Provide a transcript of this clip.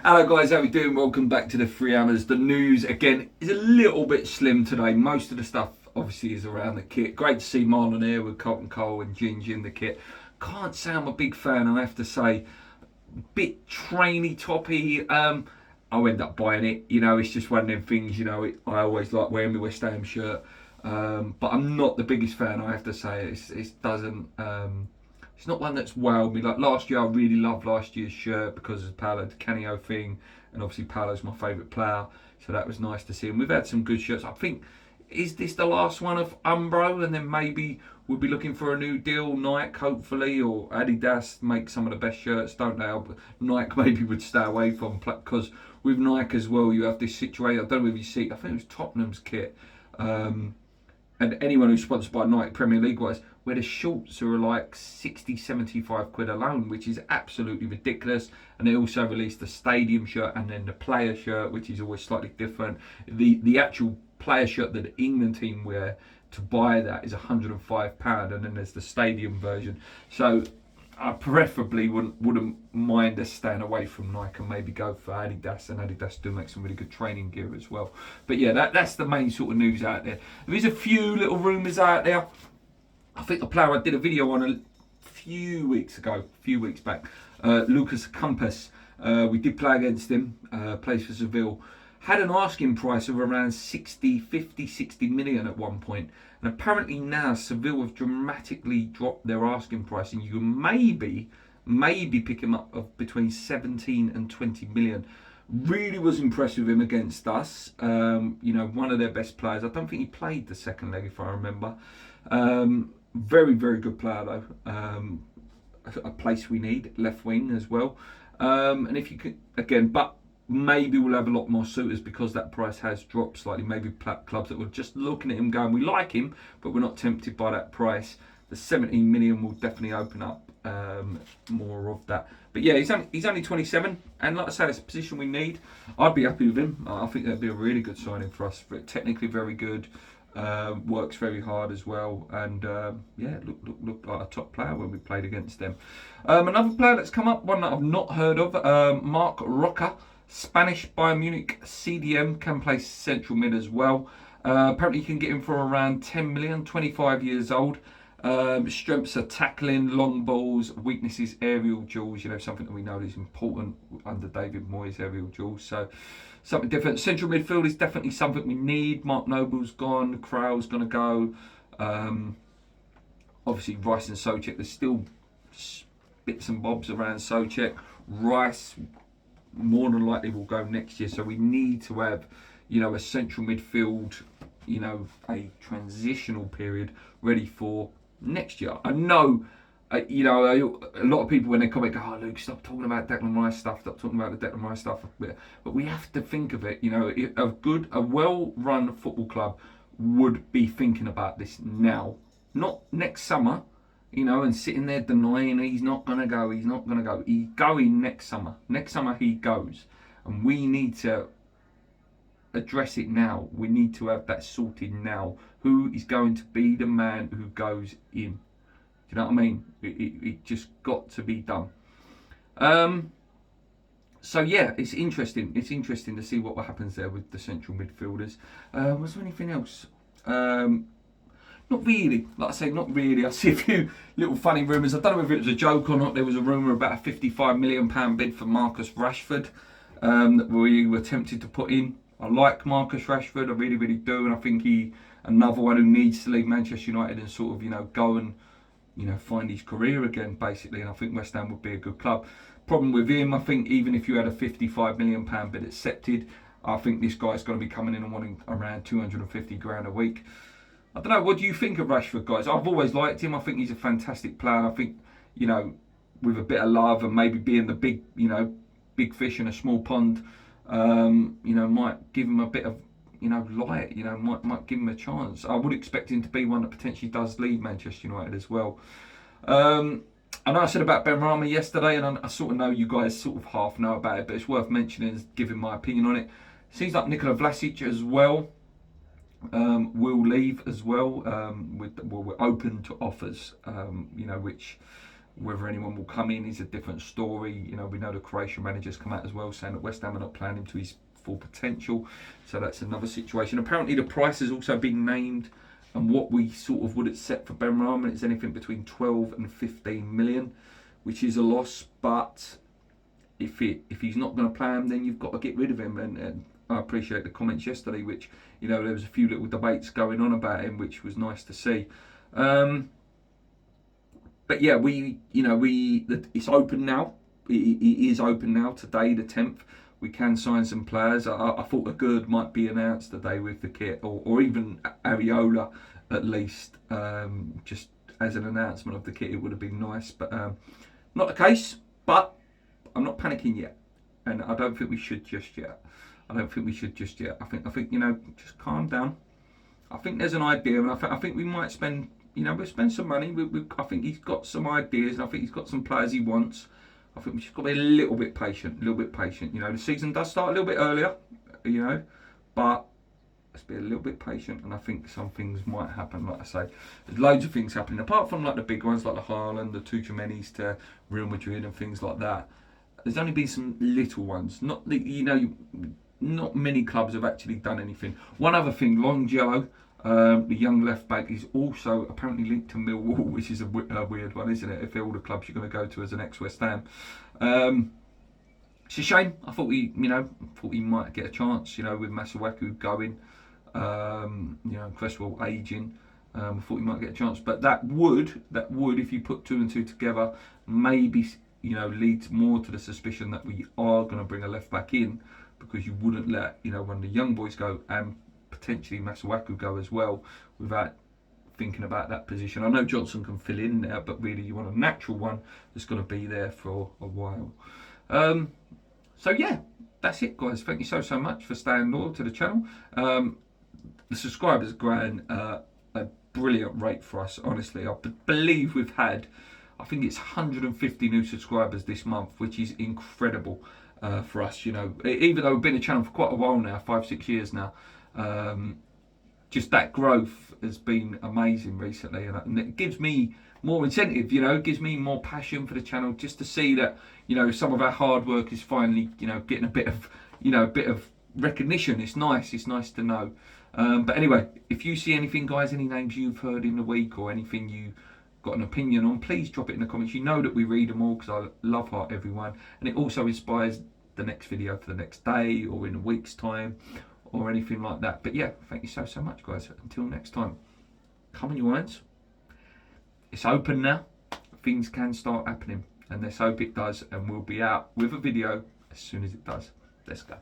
Hello guys, how we doing? Welcome back to the Free Hammers. The news again is a little bit slim today. Most of the stuff obviously is around the kit. Great to see Marlon here with Colton Cole and Gingy in the kit. Can't say I'm a big fan, I have to say. Bit trainy toppy. I'll end up buying it. It's just one of them things, I always like wearing my West Ham shirt. But I'm not the biggest fan, I have to say. It doesn't it's not one that's wowed me. Like last year, I really loved last year's shirt because of Paolo Di Canio thing, and obviously Paolo's my favourite player, so that was nice to see. And we've had some good shirts. I think, is this the last one of Umbro, and then maybe we'll be looking for a new deal, Nike hopefully, or Adidas make some of the best shirts, don't they? Nike maybe would stay away from, because with Nike as well, you have this situation. I don't know if you see. I think it was Tottenham's kit. And anyone who's sponsored by Nike Premier League wise, where the shorts are like 60, 75 quid alone, which is absolutely ridiculous. And they also released the stadium shirt and then the player shirt, which is always slightly different. The actual player shirt that the England team wear, to buy that is £105, and then there's the stadium version. So I preferably wouldn't mind us staying away from Nike and maybe go for Adidas, and Adidas do make some really good training gear as well. But yeah, that's the main sort of news out there. There is a few little rumours out there. I think the player I did a video on a few weeks back, Lucas Campos. We did play against him, plays for Seville. Had an asking price of around 60 million at one point. And apparently now Seville have dramatically dropped their asking price, and you can maybe pick him up of between 17 and 20 million. Really was impressed with him against us. One of their best players. I don't think he played the second leg, if I remember. Very, very good player though. A place we need, left wing as well. And if you could, again, but maybe we'll have a lot more suitors because that price has dropped slightly. Maybe clubs that were just looking at him going, we like him, but we're not tempted by that price. The 17 million will definitely open up more of that. But yeah, he's only 27, and like I say, it's a position we need. I'd be happy with him. I think that'd be a really good signing for us. Technically very good, works very hard as well, and looked like a top player when we played against them. Another player that's come up, one that I've not heard of, Marc Roca. Spanish Bayern Munich CDM, can play central mid as well. Apparently you can get him for around 10 million, 25 years old. Strengths are tackling, long balls, weaknesses, aerial duels, something that we know is important under David Moyes, aerial duels. So something different. Central midfield is definitely something we need. Mark Noble's gone, Kral's going to go. Obviously Rice and Souček, there's still bits and bobs around Souček. Rice more than likely will go next year, so we need to have a central midfield, a transitional period ready for next year. I know a lot of people when they comment go, oh Luke, stop talking about Declan Rice stuff, stop talking about the Declan Rice stuff, but we have to think of it. A well run football club would be thinking about this now, not next summer, and sitting there denying he's not going to go. He's going next summer. Next summer he goes. And we need to address it now. We need to have that sorted now. Who is going to be the man who goes in? Do you know what I mean? It just got to be done. So yeah, it's interesting. It's interesting to see what happens there with the central midfielders. Was there anything else? Not really. Like I say, not really. I see a few little funny rumours. I don't know if it was a joke or not. There was a rumour about a £55 million bid for Marcus Rashford that we were tempted to put in. I like Marcus Rashford. I really, really do. And I think another one who needs to leave Manchester United and sort of, go and, find his career again, basically. And I think West Ham would be a good club. Problem with him, I think even if you had a £55 million bid accepted, I think this guy's going to be coming in and wanting around 250 grand a week. I don't know, what do you think of Rashford, guys? I've always liked him. I think he's a fantastic player. I think, with a bit of love and maybe being the big fish in a small pond, might give him a bit of, light, might give him a chance. I would expect him to be one that potentially does leave Manchester United as well. I know I said about Benrahma yesterday, and I sort of know you guys sort of half know about it, but it's worth mentioning and giving my opinion on it. Seems like Nikola Vlasic as well will leave as well. We're open to offers, which Whether anyone will come in is a different story. You know, we know the Croatian manager's come out as well saying that West Ham are not playing him to his full potential. So that's another situation. Apparently the price has also been named, and what we sort of would accept for Benrahma is anything between 12 and 15 million, which is a loss. But if he's not going to play him, then you've got to get rid of him. And I appreciate the comments yesterday, which, you know, there was a few little debates going on about him, which was nice to see. But yeah, it's open now. It is open now. Today, the 10th, we can sign some players. I thought a Gerd might be announced today with the kit, or even Areola at least, just as an announcement of the kit. It would have been nice, but not the case. But I'm not panicking yet, and I don't think we should just yet. I think you know, just calm down. I think there's an idea, and I think we might spend. You know, we'll spend some money. I think he's got some ideas, and I think he's got some players he wants. I think we just got to be a little bit patient. You know, the season does start a little bit earlier, you know, but let's be a little bit patient, and I think some things might happen. Like I say, there's loads of things happening, apart from like the big ones like the Haaland, the Tchouaménis to Real Madrid and things like that. There's only been some little ones. Not many clubs have actually done anything. One other thing, Longelo, the young left back, is also apparently linked to Millwall, which is a weird one, isn't it? If they're all the clubs you're going to go to as an ex-West Ham. It's a shame. I thought he might get a chance. You know, with Masuaku going, you know, Cresswell aging. I thought he might get a chance, but that would, if you put two and two together, maybe, you know, leads more to the suspicion that we are going to bring a left back in, because you wouldn't let, you know, one of the young boys go and potentially Masuaku go as well without thinking about that position. I know Johnson can fill in there, but really you want a natural one that's going to be there for a while. So yeah, that's it, guys. Thank you so much for staying loyal to the channel. The subscribers are growing a brilliant rate for us, honestly. I believe we've had, I think it's 150 new subscribers this month, which is incredible for us. You know, even though we've been a channel for quite a while now, 5-6 years now, just that growth has been amazing recently, and it gives me more incentive. You know, it gives me more passion for the channel, just to see that, you know, some of our hard work is finally, you know, getting a bit of recognition. It's nice to know. But anyway, if you see anything, guys, any names you've heard in the week or anything you got an opinion on, please drop it in the comments. You know that we read them all, because I love heart everyone, and it also inspires the next video for the next day or in a week's time or anything like that. But yeah, thank you so much, guys. Until next time, come on, you irons. It's open now. Things can start happening, and let's hope it does, and we'll be out with a video as soon as it does. Let's go.